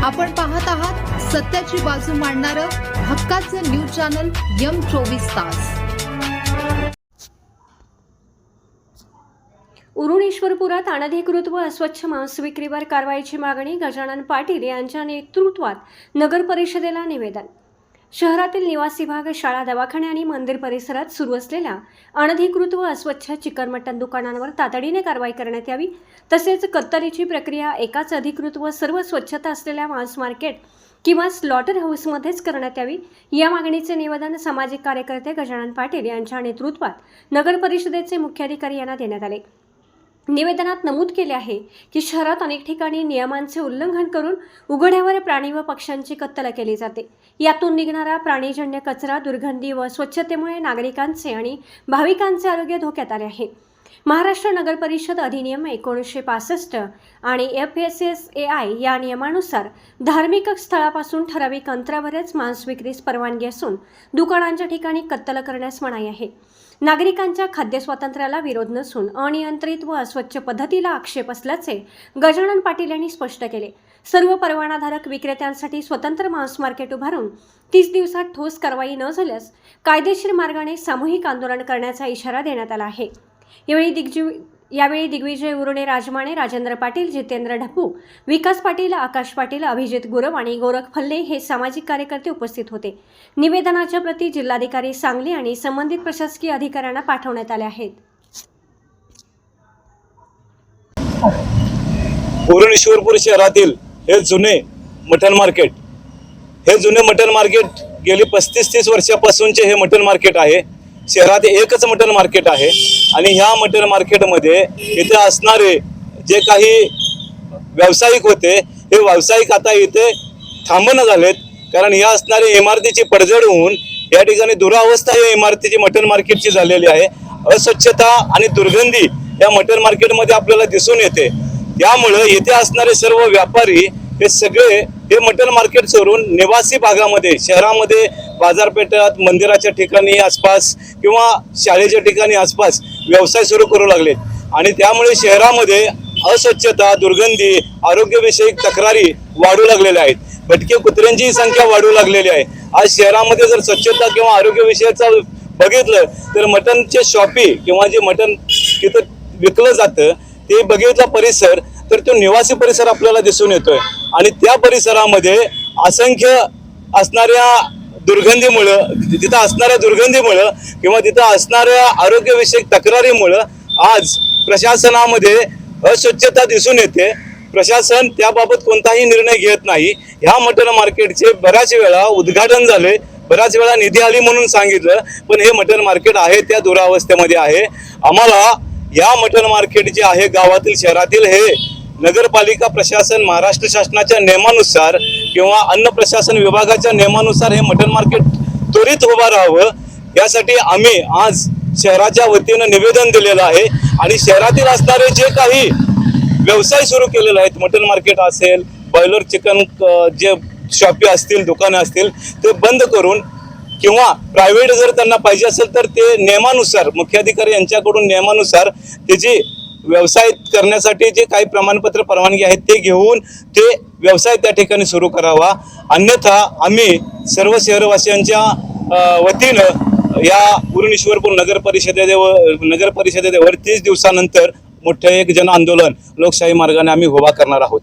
आपण पाहत आहात सत्याची बाजू मांडणारं हक्काचं न्यूज चॅनल M24 तास। उरुणेश्वरपुरात अनधिकृत व अस्वच्छ मांस विक्रीवर कारवाईची मागणी गजानन पाटील यांच्या नेतृत्वात नगर परिषदेला निवेदन। शहरातील निवासी भाग, शाळा, दवाखाने आणि मंदिर परिसरात सुरू असलेल्या अनधिकृत व अस्वच्छ चिकन मटन दुकानांवर तातडीने कारवाई करण्यात यावी, तसेच कत्तलीची प्रक्रिया एकाच अधिकृत व सर्व स्वच्छता असलेल्या मांस मार्केट किंवा स्लॉटर हाऊसमध्येच करण्यात यावी। या मागणीचे निवेदन सामाजिक कार्यकर्ते गजानन पाटील यांच्या नेतृत्वात नगर परिषदेचे मुख्याधिकारी यांना देण्यात आले। निवेदनात नमूद केले आहे की शहरात अनेक ठिकाणी नियमांचे उल्लंघन करून उघड्यावर प्राणी व पक्ष्यांची कत्तल केली जाते। यातून निघणारा प्राणीजन्य कचरा, दुर्गंधी व स्वच्छतेमुळे नागरिकांचे आणि भाविकांचे आरोग्य धोक्यात आले आहे। महाराष्ट्र नगर परिषद अधिनियम 1965 आणि FSSAI या नियमानुसार धार्मिक स्थळापासून ठराविक अंतरावरच मांस विक्रीस परवानगी असून दुकानांच्या ठिकाणी कत्तल करण्यास मनाई आहे। नागरिकांच्या खाद्य स्वातंत्र्याला विरोध नसून अनियंत्रित व अस्वच्छ पद्धतीला आक्षेप असल्याचे गजानन पाटील यांनी स्पष्ट केले। सर्व परवानाधारक विक्रेत्यांसाठी स्वतंत्र मांस मार्केट उभारून 30 दिवसात ठोस कारवाई न झाल्यास कायदेशीर मार्गाने सामूहिक आंदोलन करण्याचा इशारा देण्यात आला आहे। यावेळी दिग्विजय उरुणे, राजमाने, राजेंद्र पाटील, जितेंद्र ढप्पू, विकास पाटील, आकाश पाटील, अभिजित गुरव आणि गोरख फल्ले हे सामाजिक कार्यकर्ते उपस्थित होते। निवेदनाच्या प्रती जिल्हाधिकारी सांगली आणि संबंधित प्रशासकीय अधिकाऱ्यांना पाठवण्यात आल्या आहेत। उरुणेश्वरपूर शहरातील हे जुने मटन मार्केट गेली 35-30 वर्षापासूनचे हे मटन मार्केट आहे। शहरात एकच मटन मार्केट आहे आणि ह्या मटन मार्केटमध्ये इथे असणारे जे काही व्यावसायिक होते हे व्यावसायिक आता इथे थांबणं झालेत, कारण या असणाऱ्या इमारतीची पडझड होऊन या ठिकाणी दुरावस्था या इमारतीची मटन मार्केटची झालेली आहे। अस्वच्छता आणि दुर्गंधी या मटन मार्केटमध्ये आपल्याला दिसून येते। त्यामुळे येथे असणारे सर्व व्यापारी हे सगळे हे मटन मार्केट सोडून निवासी भागामध्ये, शहरामध्ये, बाजारपेठात, मंदिराच्या ठिकाणी आसपास किंवा शाळेच्या ठिकाणी आसपास व्यवसाय सुरू करू लागले आणि त्यामुळे शहरामध्ये अस्वच्छता, दुर्गंधी, आरोग्यविषयक तक्रारी वाढू लागलेल्या आहेत। भटके कुत्र्यांची संख्या वाढू लागलेली आहे। आज शहरामध्ये जर स्वच्छता किंवा आरोग्यविषयाचं बघितलं तर मटनचे शॉपी किंवा जे मटन तिथं विकलं जातं ते बघितला परिसर तर तो निवासी परिसर आपल्याला दिसून येतोय आणि त्या परिसरामध्ये असंख्य असणाऱ्या दुर्गंधीमुळं, तिथं असणाऱ्या दुर्गंधीमुळं किंवा तिथं असणाऱ्या आरोग्यविषयक तक्रारीमुळं आज प्रशासनामध्ये अस्वच्छता दिसून येते। प्रशासन त्याबाबत कोणताही निर्णय घेत नाही। ह्या मटन मार्केटचे बऱ्याच वेळा उद्घाटन झाले, बऱ्याच वेळा निधी आली म्हणून सांगितलं, पण हे मटन मार्केट आहे त्या दुरावस्थेमध्ये आहे। आम्हाला या मटन मार्केट जे आहे गावातील, शहरातील, हे नगरपालिका प्रशासन, महाराष्ट्र शासनाच्या नियमानुसार किंवा अन्न प्रशासन विभागाच्या नियमानुसार हे मटन मार्केट त्वरित उभा राहावं यासाठी आम्ही आज शहराच्या वतीनं निवेदन दिलेलं आहे आणि शहरातील असणारे जे काही व्यवसाय सुरू केलेले आहेत, मटन मार्केट असेल, बॉयलर चिकन जे शॉपी असतील, दुकानं असतील, ते बंद करून किंवा प्रायव्हेट जर त्यांना पाहिजे असेल तर ते नियमानुसार, मुख्याधिकारी यांच्याकडून नियमानुसार त्याची व्यवसाय करण्यासाठी जे काही प्रमाणपत्र, परवानगी आहेत ते घेऊन ते व्यवसाय त्या ठिकाणी सुरू करावा। अन्यथा आम्ही सर्व शहरवासियांच्या वतीनं या उरुणेश्वरपूर नगर परिषदेवर 30 दिवसानंतर मोठे एक जन आंदोलन लोकशाही मार्गाने आम्ही उभा करणार आहोत।